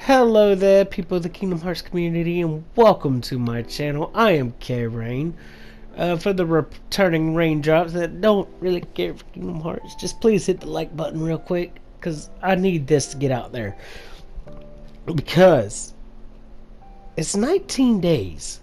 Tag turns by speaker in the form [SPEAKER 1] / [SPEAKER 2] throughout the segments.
[SPEAKER 1] Hello there, people of the Kingdom Hearts community, and welcome to my channel. I am K-Rain. For the returning raindrops that don't really care for Kingdom Hearts, just please hit the like button real quick, because I need this to get out there. Because it's 19 days.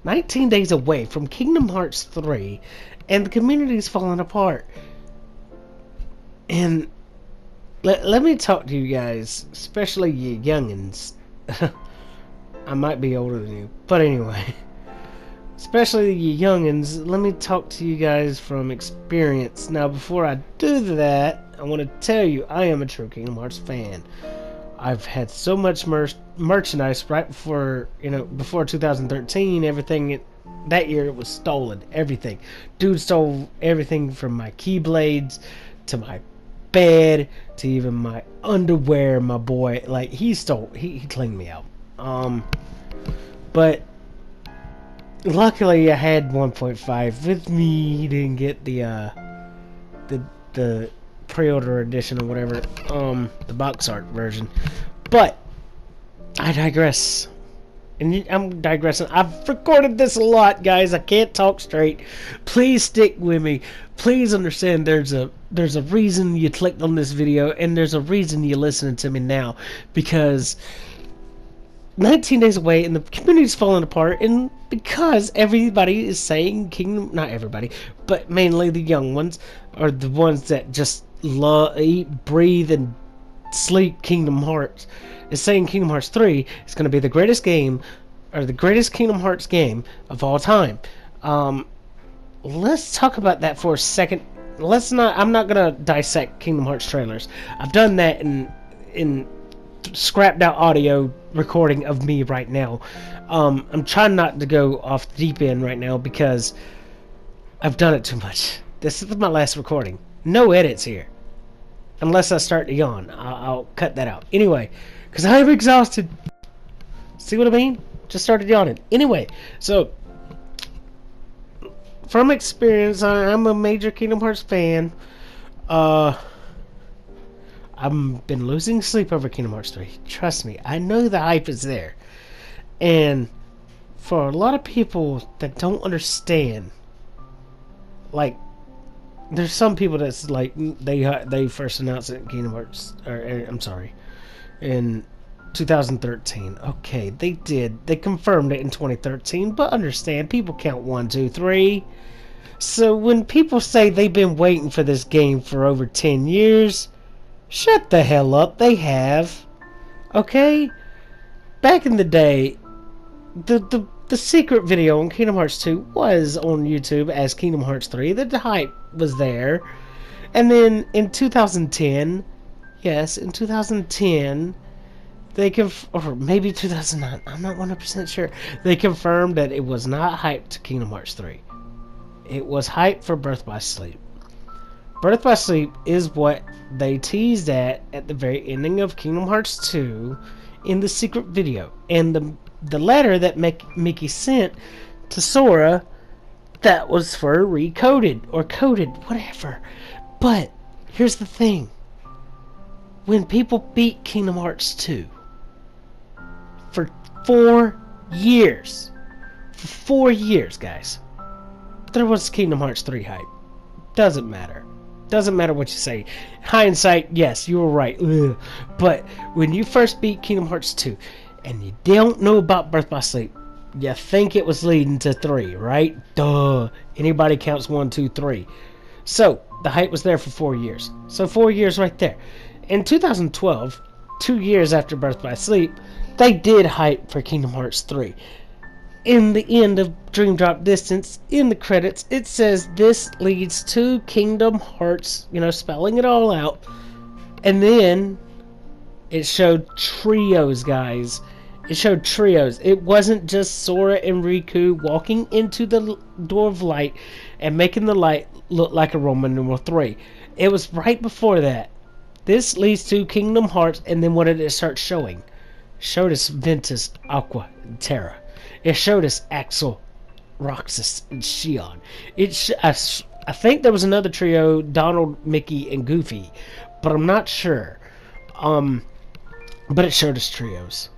[SPEAKER 1] 19 days away from Kingdom Hearts 3, and the community's falling apart. And let me talk to you guys, especially you youngins. I might be older than you, but anyway. Especially you youngins, let me talk to you guys from experience. Now, before I do that, I want to tell you, I am a true Kingdom Hearts fan. I've had so much merchandise right before, before 2013, everything that year it was stolen. Everything. Dude stole everything from my keyblades to my bed to even my underwear. My boy, like, he cleaned me out. But luckily I had 1.5 with me. He didn't get the pre-order edition or whatever, the box art version. But I digress. And I'm digressing. I've recorded this a lot, guys. I can't talk straight. Please stick with me. Please understand there's a reason you clicked on this video, and there's a reason you're listening to me now. Because 19 days away and the community's falling apart, and because everybody is saying not everybody, but mainly the young ones, are the ones that just love, eat, breathe, and sleep Kingdom Hearts, is saying Kingdom Hearts 3 is going to be the greatest game, or the greatest Kingdom Hearts game of all time. Let's talk about that for a second. I'm not going to dissect Kingdom Hearts trailers. I've done that in scrapped out audio recording of me right now. I'm trying not to go off the deep end right now because I've done it too much. This is my last recording. No edits here. Unless I start to yawn. I'll cut that out. Anyway, because I'm exhausted. See what I mean? Just started yawning. Anyway, so from experience, I'm a major Kingdom Hearts fan. I've been losing sleep over Kingdom Hearts 3. Trust me, I know the hype is there. And for a lot of people that don't understand, like, there's some people that's like, they first announced it in Kingdom Hearts, I'm sorry, in 2013. Okay, they did. They confirmed it in 2013, but understand, people count 1, 2, 3. So when people say they've been waiting for this game for over 10 years, shut the hell up. They have. Okay? Back in the day, the secret video on Kingdom Hearts 2 was on YouTube as Kingdom Hearts 3. The hype was there. And then in 2010, yes, in 2010, or maybe 2009, I'm not 100% sure, they confirmed that it was not hyped to Kingdom Hearts 3. It was hyped for Birth by Sleep. Birth by Sleep is what they teased at the very ending of Kingdom Hearts 2 in the secret video. And the letter that Mickey sent to Sora, that was for recoded or coded, whatever. But here's the thing. When people beat Kingdom Hearts 2 for 4 years, guys, there was Kingdom Hearts 3 hype. Doesn't matter. Doesn't matter what you say. Hindsight, yes, you were right. Ugh. But when you first beat Kingdom Hearts 2 and you don't know about Birth by Sleep, you think it was leading to 3, right? Duh. Anybody counts 1, 2, 3. So the hype was there for 4 years. So 4 years right there. In 2012, 2 years after Birth by Sleep, they did hype for Kingdom Hearts 3. In the end of Dream Drop Distance, in the credits, it says this leads to Kingdom Hearts, spelling it all out. And then it showed trios, guys. It showed trios. It wasn't just Sora and Riku walking into the door of light and making the light look like a Roman numeral 3. It was right before that. This leads to Kingdom Hearts, and then what did it start showing? Showed us Ventus, Aqua, and Terra. It showed us Axel, Roxas, and Xion. I think there was another trio, Donald, Mickey, and Goofy, but I'm not sure. but it showed us trios.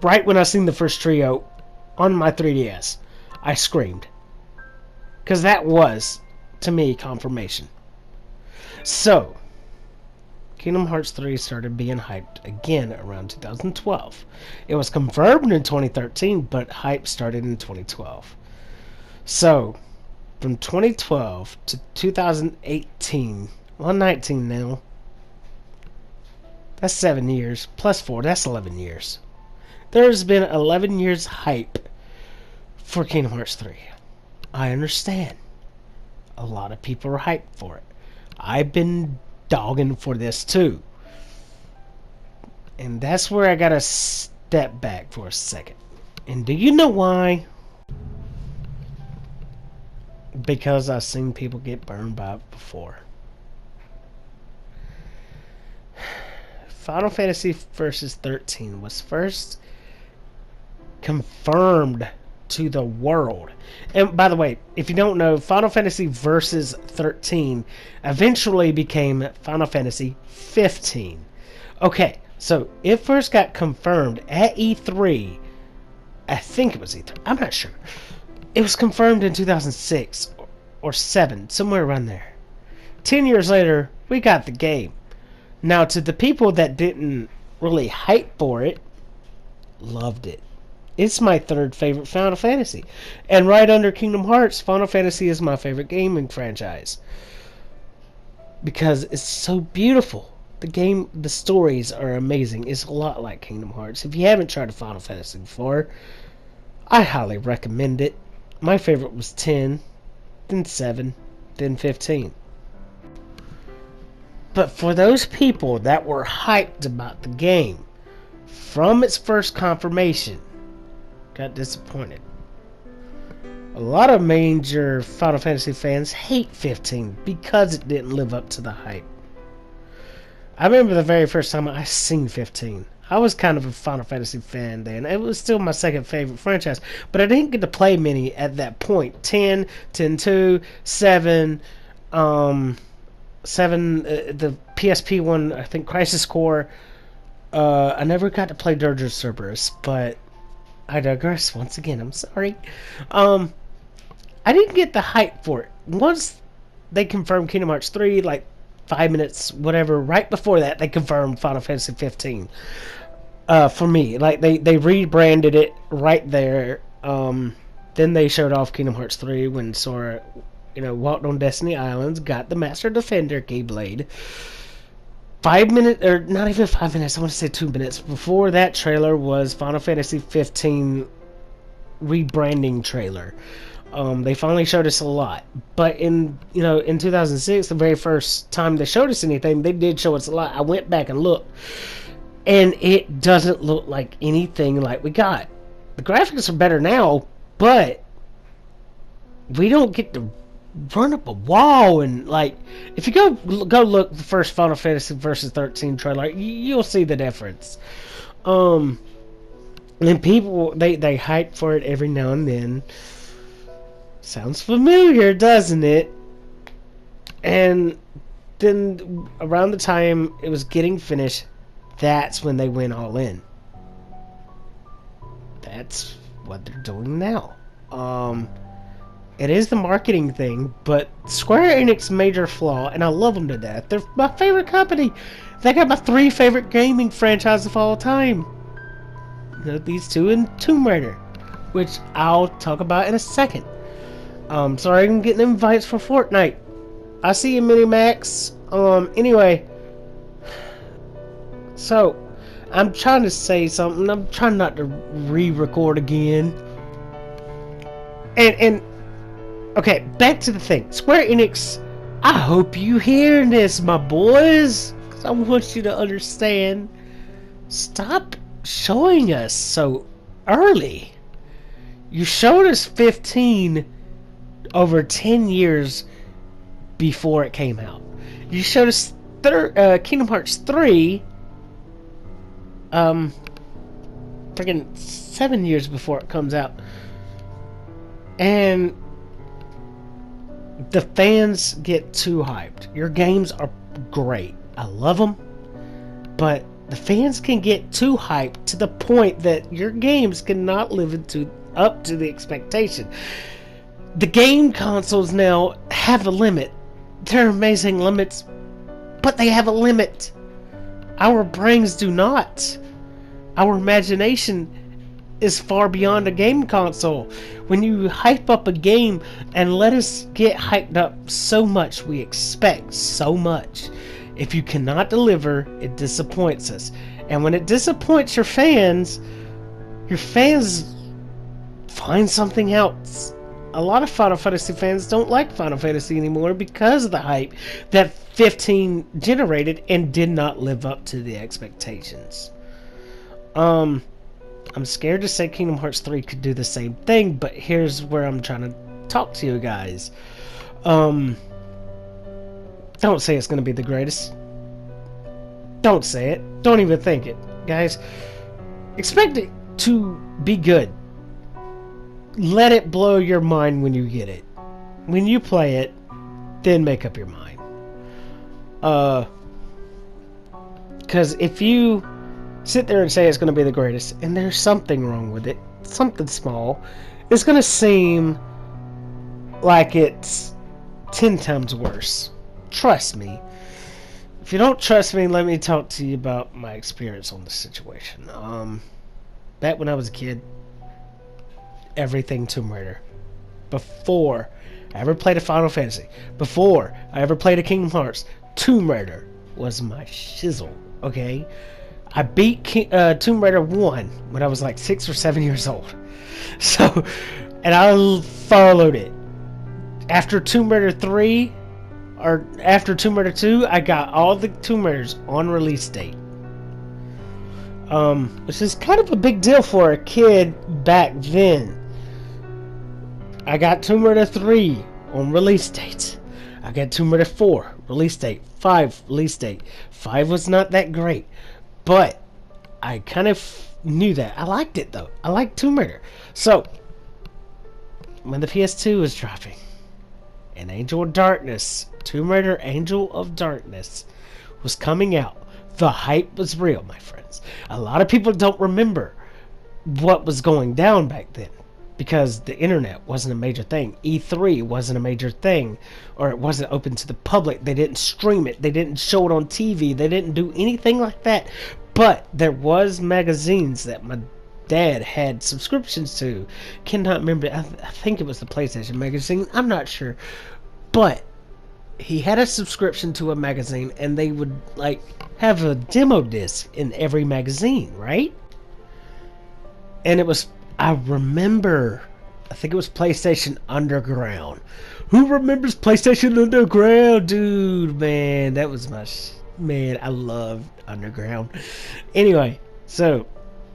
[SPEAKER 1] Right when I seen the first trio on my 3DS, I screamed. Because that was, to me, confirmation. So, Kingdom Hearts 3 started being hyped again around 2012. It was confirmed in 2013, but hype started in 2012. So, from 2012 to 2018, well, 19 now, that's 7 years, plus 4, that's 11 years. There's been 11 years hype for Kingdom Hearts 3. I understand. A lot of people are hyped for it. I've been dogging for this too. And that's where I gotta step back for a second. And do you know why? Because I've seen people get burned by it before. Final Fantasy Versus 13 was first confirmed to the world. And by the way, if you don't know, Final Fantasy Versus 13 eventually became Final Fantasy 15. Okay, so it first got confirmed at E3. I think it was E3. I'm not sure. It was confirmed in 2006 or 7, somewhere around there. 10 years later, we got the game. Now, to the people that didn't really hype for it, loved it. It's my third favorite Final Fantasy. And right under Kingdom Hearts, Final Fantasy is my favorite gaming franchise. Because it's so beautiful. The stories are amazing. It's a lot like Kingdom Hearts. If you haven't tried a Final Fantasy before, I highly recommend it. My favorite was 10, then 7, then 15. But for those people that were hyped about the game, from its first confirmation, got disappointed. A lot of major Final Fantasy fans hate 15 because it didn't live up to the hype. I remember the very first time I seen 15. I was kind of a Final Fantasy fan then. It was still my second favorite franchise, but I didn't get to play many at that point. 10, 10-2, 7, 7, the PSP one, I think Crisis Core. I never got to play Dirge Cerberus, but I digress once again. I'm sorry. I didn't get the hype for it. Once they confirmed Kingdom Hearts 3, like 5 minutes, whatever, right before that, they confirmed Final Fantasy 15. For me, like they rebranded it right there. Then they showed off Kingdom Hearts 3 when Sora, walked on Destiny Islands, got the Master Defender Keyblade. 5 minutes, or not even 5 minutes, I want to say 2 minutes before that trailer was Final Fantasy 15 rebranding trailer. They finally showed us a lot, but in 2006, the very first time they showed us anything, they did show us a lot. I went back and looked, and it doesn't look like anything like we got. The graphics are better now, but we don't get to run up a wall and if you go look the first Final Fantasy Versus 13 trailer, you'll see the difference. And people they hype for it every now and then. Sounds familiar, doesn't it? And then around the time it was getting finished, that's when they went all in. That's what they're doing now. It is the marketing thing, but Square Enix major flaw, and I love them to death. They're my favorite company. They got my 3 favorite gaming franchises of all time. These two and Tomb Raider, which I'll talk about in a second. Sorry, I'm getting invites for Fortnite. I see you, Minimax. Anyway. So, I'm trying to say something. I'm trying not to re-record again. And okay, back to the thing. Square Enix, I hope you hear this, my boys. Because I want you to understand. Stop showing us so early. You showed us 15 over 10 years before it came out. You showed us Kingdom Hearts 3 freaking 7 years before it comes out. And the fans get too hyped. Your games are great. I love them. But The fans can get too hyped to the point that your games cannot live up to the expectation. The game consoles now have a limit. They're amazing limits, but they have a limit. Our brains do not. Our imagination is far beyond a game console. When you hype up a game and let us get hyped up so much, we expect so much. If you cannot deliver, it disappoints us. And when it disappoints your fans find something else. A lot of Final Fantasy fans don't like Final Fantasy anymore because of the hype that 15 generated and did not live up to the expectations. I'm scared to say Kingdom Hearts 3 could do the same thing, but here's where I'm trying to talk to you guys. Don't say it's going to be the greatest. Don't say it. Don't even think it. Guys, expect it to be good. Let it blow your mind when you get it. When you play it, then make up your mind. Because if you sit there and say it's going to be the greatest, and there's something wrong with it, something small, it's going to seem like it's 10 times worse. Trust me. If you don't trust me, let me talk to you about my experience on the situation. Back when I was a kid, everything Tomb Raider. Before I ever played a Final Fantasy, before I ever played a Kingdom Hearts, Tomb Raider was my shizzle, okay? I beat Tomb Raider 1 when I was like 6 or 7 years old. So, and I followed it. After Tomb Raider 3, or after Tomb Raider 2, I got all the Tomb Raiders on release date. Which is kind of a big deal for a kid back then. I got Tomb Raider 3 on release date. I got Tomb Raider 4 release date. 5 release date. 5 was not that great, but I kind of knew that. I liked it though. I liked Tomb Raider. So when the PS2 was dropping, and Angel of Darkness, Tomb Raider Angel of Darkness was coming out, the hype was real, my friends. A lot of people don't remember what was going down back then because the internet wasn't a major thing. E3 wasn't a major thing, or it wasn't open to the public. They didn't stream it. They didn't show it on TV. They didn't do anything like that. But there was magazines that my dad had subscriptions to. Cannot remember. I think it was the PlayStation magazine. I'm not sure. But he had a subscription to a magazine, and they would like have a demo disc in every magazine, right? And it was, I remember, I think it was PlayStation Underground. Who remembers PlayStation Underground? Dude, man, that was my man, I loved Underground. Anyway, so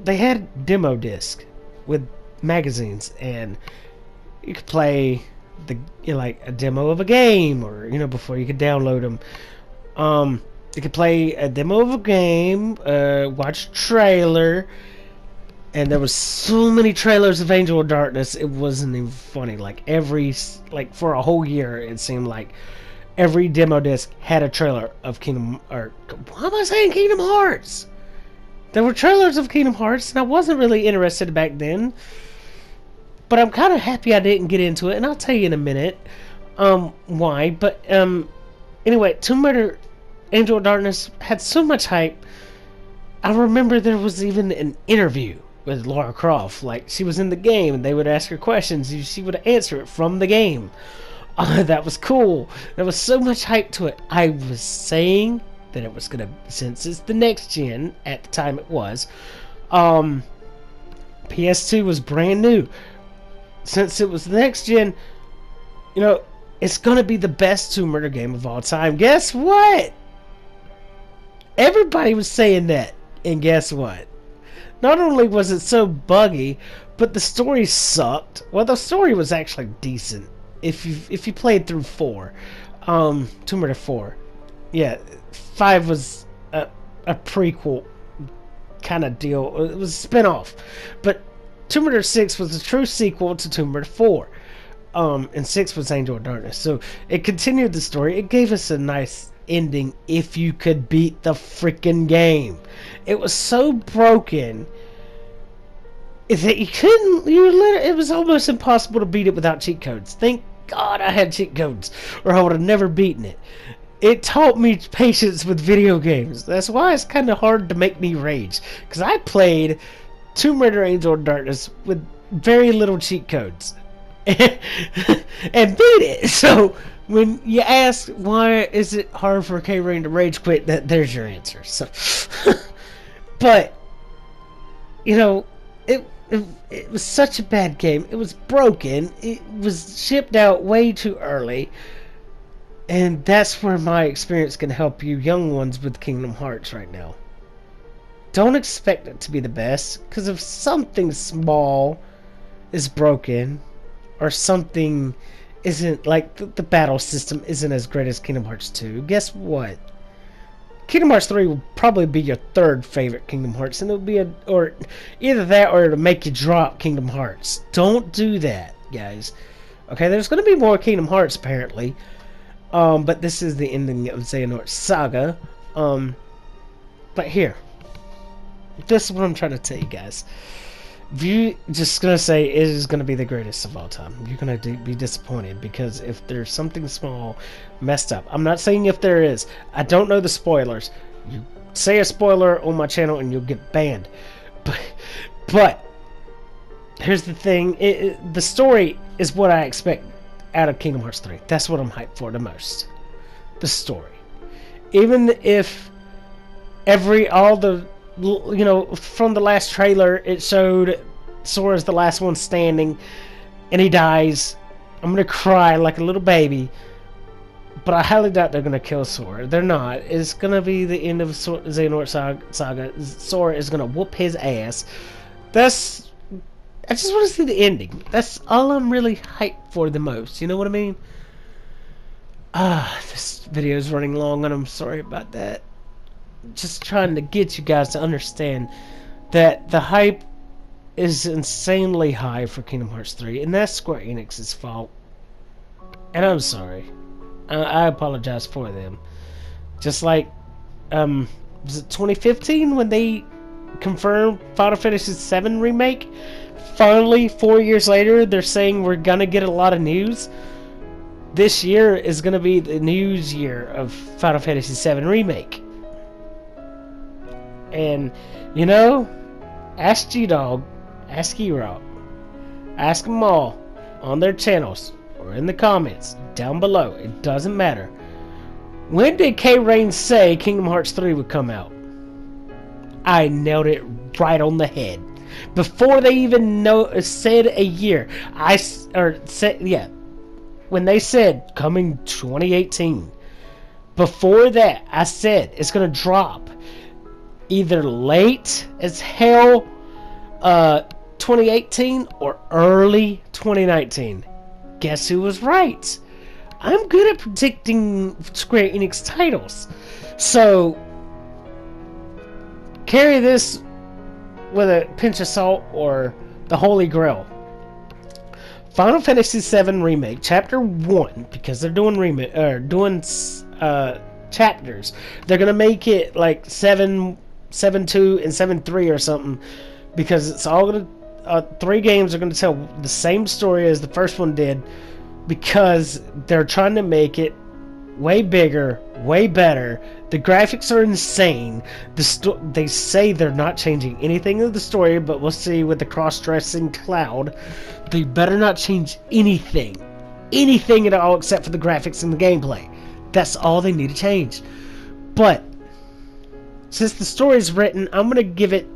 [SPEAKER 1] they had demo disc with magazines, and you could play the, you know, like a demo of a game, or before you could download them. You could play a demo of a game, watch a trailer, and there was so many trailers of Angel of Darkness, it wasn't even funny. Like for a whole year, it seemed like every demo disc had a trailer of Kingdom, or why am I saying Kingdom Hearts? There were trailers of Kingdom Hearts, and I wasn't really interested back then. But I'm kind of happy I didn't get into it, and I'll tell you in a minute why. But anyway, Tomb Raider Angel of Darkness had so much hype. I remember there was even an interview with Lara Croft. Like, she was in the game, and they would ask her questions, and she would answer it from the game. That was cool. There was so much hype to it. I was saying that it was going to, since it's the next gen, at the time it was, PS2 was brand new. Since it was the next gen, it's going to be the best Tomb Raider game of all time. Guess what? Everybody was saying that. And guess what? Not only was it so buggy, but the story sucked. Well, the story was actually decent. If you played through 4. Tomb Raider 4. Yeah, 5 was a prequel kind of deal. It was a spin-off. But Tomb Raider 6 was a true sequel to Tomb Raider 4. And 6 was Angel of Darkness. So it continued the story. It gave us a nice ending if you could beat the freaking game. It was so broken that you couldn't. It was almost impossible to beat it without cheat codes. Thank God I had cheat codes, or I would have never beaten it. It taught me patience with video games. That's why it's kind of hard to make me rage, because I played Tomb Raider: Angel of Darkness with very little cheat codes and beat it. So when you ask why is it hard for K-Rain to rage quit, there's your answer. So, but you know, it was such a bad game. It was broken. It was shipped out way too early. And that's where my experience can help you young ones with Kingdom Hearts right now. Don't expect it to be the best, because if something small is broken, or something isn't, like the battle system isn't as great as Kingdom Hearts 2, guess what? Kingdom Hearts 3 will probably be your third favorite Kingdom Hearts, and it'll be or either that or it'll make you drop Kingdom Hearts. Don't do that, guys. Okay, there's going to be more Kingdom Hearts apparently. But this is the ending of Xehanort Saga. But here, this is what I'm trying to tell you guys. If you just gonna say it is gonna be the greatest of all time, you're gonna be disappointed, because if there's something small messed up, I'm not saying if there is. I don't know the spoilers. You say a spoiler on my channel and you'll get banned. But here's the thing: the story is what I expect out of Kingdom Hearts 3. That's what I'm hyped for the most. The story. Even if all the, you know, from the last trailer it showed Sora's the last one standing and he dies, I'm gonna cry like a little baby. But I highly doubt they're gonna kill Sora. They're not. It's gonna be the end of Xehanort Saga. Sora is gonna whoop his ass. I just want to see the ending. That's all I'm really hyped for the most. You know what I mean? This video is running long and I'm sorry about that. Just trying to get you guys to understand that the hype is insanely high for Kingdom Hearts 3, and that's Square Enix's fault. And I'm sorry. I apologize for them. Just like, was it 2015 when they confirmed Final Fantasy VII Remake? Finally, 4 years later, they're saying we're gonna get a lot of news. This year is gonna be the news year of Final Fantasy VII Remake. And, you know, ask G-dawg, ask E-Rock, ask them all on their channels or in the comments down below. It doesn't matter. When did K-Rain say Kingdom Hearts 3 would come out? I nailed it right on the head. Before they even said a year, when they said coming 2018, before that I said it's gonna drop either late as hell 2018 or early 2019. Guess who was right? I'm good at predicting Square Enix titles, so carry this with a pinch of salt or the Holy Grail. Final Fantasy VII Remake Chapter 1, because they're doing chapters. They're gonna make it like 7.2 and 7.3 or something, because it's all gonna 3 games are gonna tell the same story as the first one did, because they're trying to make it way bigger, way better. The graphics are insane. They say they're not changing anything of the story, but we'll see with the cross-dressing Cloud. They better not change anything at all except for the graphics and the gameplay. That's all they need to change. But since the story's written, I'm gonna give it.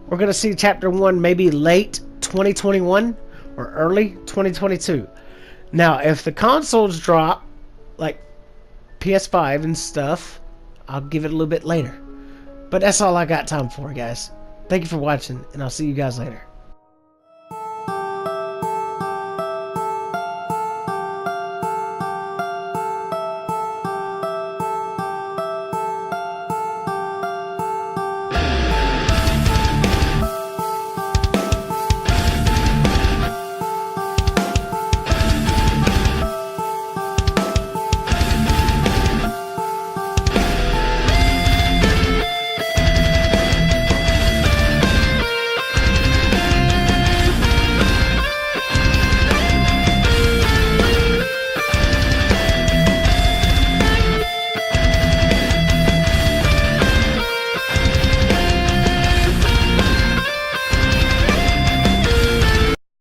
[SPEAKER 1] We're gonna see Chapter 1 maybe late 2021 or early 2022. Now, if the consoles drop, like PS5 and stuff, I'll give it a little bit later. But that's all I got time for, guys. Thank you for watching, and I'll see you guys later.